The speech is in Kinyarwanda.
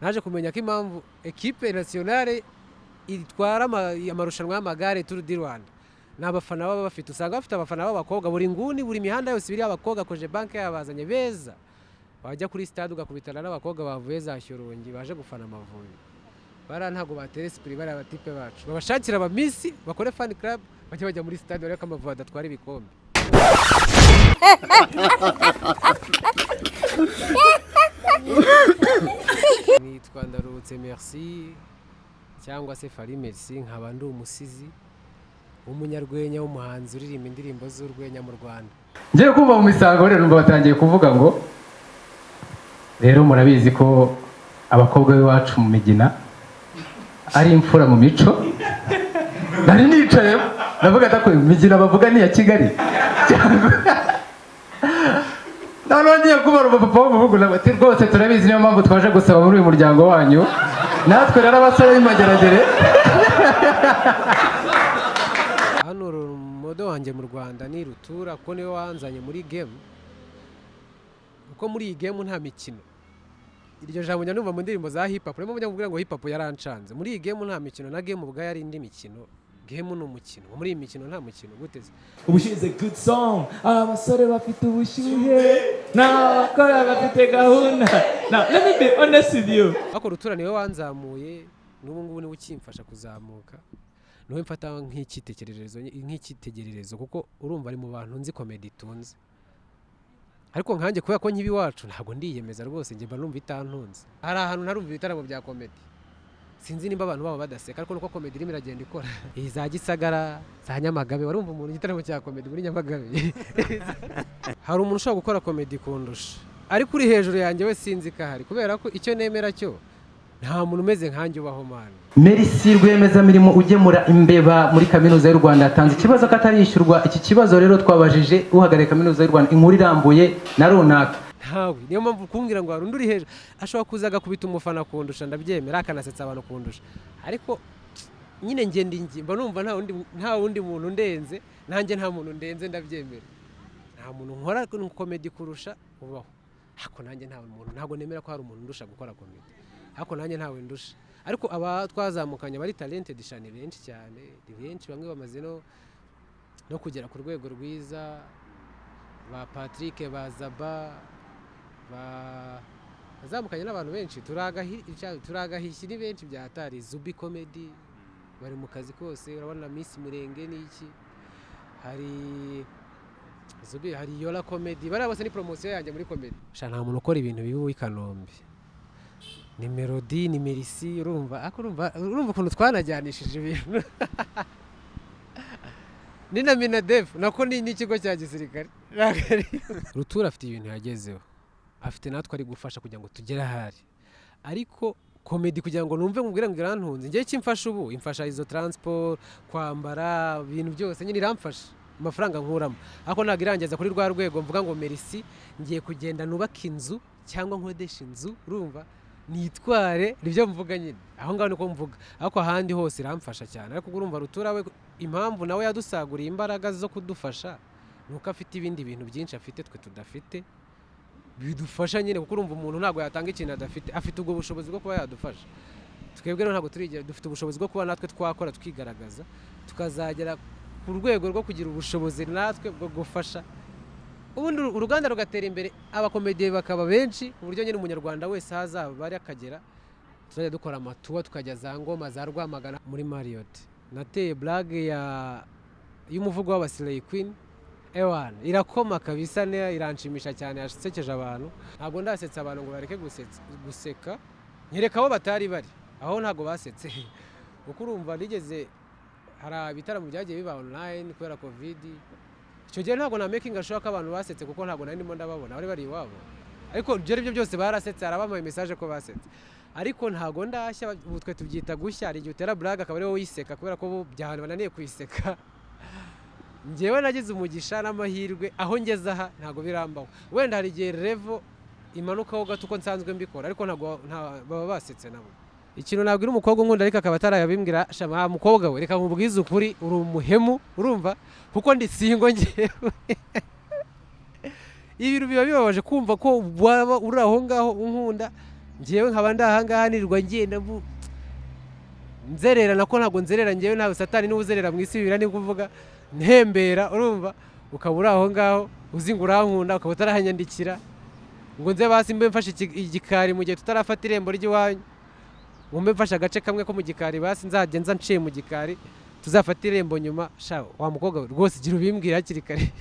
naje kumenya ko impamvu equipe nationale itwara amarushanwa y'amagare Tour du Rwanda n'abafana baba bafite, usanga bafite abafana b'abakobwa buri nguni, buri mihanda yose biri abakobwa, koje banke yabazanye beza, wajya kuri stade ugakubitana n'abakobwa bavuye za Shyorongi baje gufana Amavubi. Bara ntago batera esprit, bari abatipe bacu babashakira aba Miss bakore fan club bajya muri stade bareka Amavubi adatwara ibikombe. Nitwa Ndarutse Merci cyangwa se Fari Merci, nkaba ndi umusizi umunyarwenya w'umuhanzi uririmba indirimbo z'urwenya mu Rwanda. Ngiye kumva mu misango rero numva batangiye kuvuga ngo rero murabizi ko abakobwa b'iwacu mu Migina ari imfura mu mico. Nari nicaye navuga ko Migina bavuga ni ya Kigali. Ngiye kubara papa w'umuhungu nabati rwose turabizi niyo mpamvu twaje gusaba muri uyu muryango wanyu, natwe rero abasore b'imageragere. Hano modo wanjye mu Rwanda ni Rutura, ko niwe wanzanye muri game, uko muri iyi game nta mikino. Iryo jambo nyandumva mu ndirimbo za hip hop, remo mujya kugira ngo hip hop yarancanze. Muri iyi game nta mikino, na game ubwa yari indi mikino. Game no mukino, muri iyi mikino nta mukino guteze. Ubushyuhe is a good song. Abasore bafite ubushyuhe, n'abakora bafite gahunda. Now let me be honest with you. Ako Rutura niwe wanzamuye, n'ubu ngubu niwe ukimfasha kuzamuka. Niwe mfata nk'ikitegererezo kuko urumva ari mu bantu nzi comedy tunze. Ariko nkanjye kubera ko nkibi wacu ntago ndiyemeza rwose, nge mba numva itantunze. Hari ahantu narumva ibitaramo bya comedy, sinzi nimba abantu babo badaseka, ariko nuko comedy irimo iragenda ikora. Za Gisagara, za Nyamagabe, warumva umuntu igitaramo cya comedy muri Nyamagabe. Hari umuntu ushobora gukora comedy kundusha, ariko uri hejuru yanjye we sinzi kahari, kubera ko icyo nemera cyo nta muntu umeze nkanjye ubaho mana. Merci rwiyemezamirimo ugemura imbeba muri kaminuza y'u Rwanda yatanze ikibazo katarishyurwa. Iki kibazo rero twabajije uhagarariye kaminuza y'u Rwanda, inkuru irambuye na runaka. Ntawe niyo mpamvu kumbwira ngo harundi uri hejuru ashobora kuzaga kubita umufana kundusha, ndabyemera, akanasetsa abantu kundusha, ariko nyine ngende mba numva nta wundi muntu ndenze, nanjye nta muntu ndenze, ndabyemera. Nta muntu nkora comedy kurusha ubaho, ariko nanjye nta muntu, ntago nemera ko hari umuntu ndusha gukora comedy, ariko nanjye ntawe ndusha. Ariko aba twazamukanye bari talented cyane, benshi cyane, benshi, bamwe bamaze no kugera ku rwego rwiza, ba Patrick, ba Zaba, bazamukanye n'abantu benshi, turagahisha ni benshi bya hatari. Zubi comedy bari mu kazi kose, urabona Miss Murenge n'iki, hari Zubi, hari Yola comedy, bari bose ni promotion yanjye muri comedy. Sha nta muntu ukora ibintu bibi w'Ikanombe, ni Melody, ni Merci, urumva ukuntu twanajyanishije ibintu. Ni na Minadev nako ni ikigo cya gisirikare. Rutura afite ibintu yagezeho, afite natwe ari gufasha kugira ngo tugere ahari, ariko comedy kugira ngo numve mubwira ngo irantunze, ngiye kimfasha ubu, imfasha izo transport, kwambara, ibintu byose nyine iramfasha, amafaranga nkuramo. Ariko ntabwo irangeza kuri rwa rwego mvuga ngo Merci ngiye kugenda nubaka inzu cyangwa nkodesha inzu, urumva nitware, nibyo mvuga nyine, aho ngaho niko mvuga. Ariko ahandi hose iramfasha cyane. Ariko urumva Rutura we impamvu nawe yadusaguriye imbaraga zo kudufasha nuko afite ibindi bintu byinshi afite twe tudafite, bidufasha nyine, kuko urumva umuntu ntabwo yatanga ikintu adafite, afite ubwo bushobozi bwo kuba yadufasha. Twebwe ntabwo turigera dufite ubushobozi bwo kuba natwe twakora twigaragaza, tukazagera ku rwego rwo kugira ubushobozi natwe bwo gufasha ubundi uruganda rugatera imbere, abakomediye bakaba benshi, uburyo nyine umunyarwanda wese hazaba bari akagera. Tuzajya dukora amatuwa, tukajya za Ngoma, za Rwamagana. Muri Marriott nateye blague y'umuvugo w'abasirayeli Queen, ewana irakoma kabisa, iranshimisha cyane, yasekeje abantu. Ntabwo ndasetsa abantu ngo bareke guseka, nyereka aho batari bari, aho ntabwo basetse. Kuko urumva nigeze, hari ibitaramo byagiye biba online kubera covid, icyo gihe ntabwo na making ashaka abantu basetse, kuko ntabwo nari ndimo ndababona, bari iwabo. Ariko ibyo byose barasetse, arabamaye message ko basetse. Ariko ntabwo ndashya, ubu twe tubyita gushya. Hari igihe utera blague akaba ariwe wiseka, kubera ko byahana bananiye kwiseka. Ngewe nagize umugisha n'amahirwe, aho ngeze aha ntabwo birambaho. Wenda hari igihe level imanukaho gato uko nsanzwe mbikora, ariko ntabwo baba basetse nabo. Ikintu nabwira umukobwa nkunda ariko akaba atarayabimbwira, shama mukobwa we reka nkubwize ukuri, uri umuhemu, urumva, kuko ndi singo ngewe. Ibintu biba bibabaje kumva ko waba uri aho ngaho unkunda ngewe nkaba ndahangaha nirirwa ngenda nzerera, nako ntabwo nzerera ngewe, ntawe satani niwe uzerera mu isi, bibira ni kuvuga ntembera, urumva, ukaba uri aho ngaho uzi ngo urankunda, ukaba utarahanyandikira ngo nze basi mbe mfashe igikari mu gihe tutarafata irembo ry'iwanyu, ngo mbe mfashe agace kamwe ko mu gikari, basi nzajya nciye mu gikari tuzafata irembo nyuma. Sha wa mukobwa rwose gira ubimbwira hakiri kare.